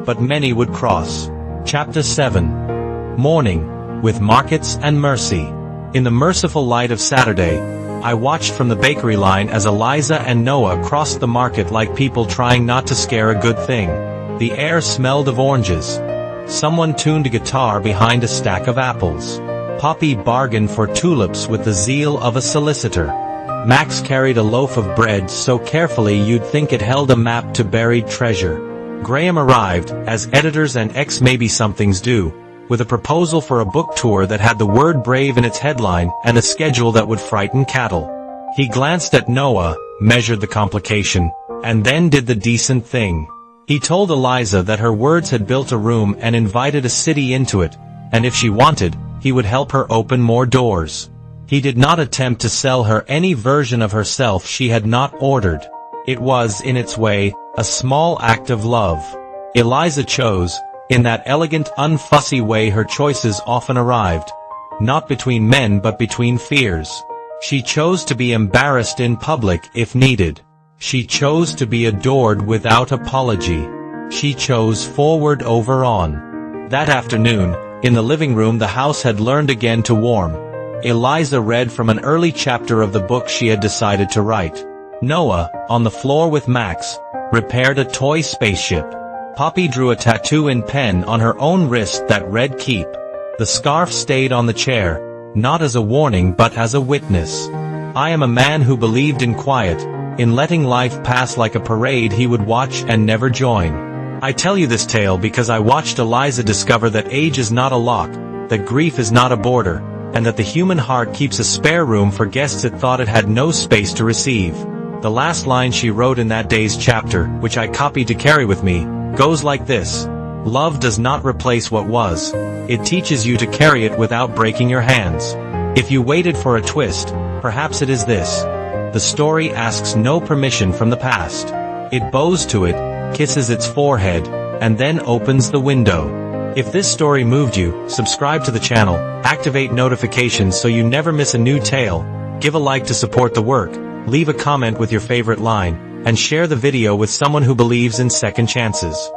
but many would cross. Chapter 7. Morning, with Markets and Mercy. In the merciful light of Saturday, I watched from the bakery line as Eliza and Noah crossed the market like people trying not to scare a good thing. The air smelled of oranges. Someone tuned a guitar behind a stack of apples. Poppy bargained for tulips with the zeal of a solicitor. Max carried a loaf of bread so carefully you'd think it held a map to buried treasure. Graham arrived, as editors and ex-maybe-somethings do, with a proposal for a book tour that had the word brave in its headline and a schedule that would frighten cattle. He glanced at Noah, measured the complication, and then did the decent thing. He told Eliza that her words had built a room and invited a city into it, and if she wanted, he would help her open more doors. He did not attempt to sell her any version of herself she had not ordered. It was, in its way, a small act of love. Eliza chose, in that elegant, unfussy way her choices often arrived. Not between men but between fears. She chose to be embarrassed in public if needed. She chose to be adored without apology. She chose forward over on. That afternoon, in the living room the house had learned again to warm. Eliza read from an early chapter of the book she had decided to write. Noah, on the floor with Max, repaired a toy spaceship. Poppy drew a tattoo in pen on her own wrist that read keep. The scarf stayed on the chair, not as a warning but as a witness. I am a man who believed in quiet, in letting life pass like a parade he would watch and never join. I tell you this tale because I watched Eliza discover that age is not a lock, that grief is not a border, and that the human heart keeps a spare room for guests it thought it had no space to receive. The last line she wrote in that day's chapter, which I copied to carry with me, goes like this: Love does not replace what was. It teaches you to carry it without breaking your hands. If you waited for a twist, perhaps it is this. The story asks no permission from the past. It bows to it, kisses its forehead, and then opens the window. If this story moved you, subscribe to the channel, activate notifications so you never miss a new tale, give a like to support the work, leave a comment with your favorite line, and share the video with someone who believes in second chances.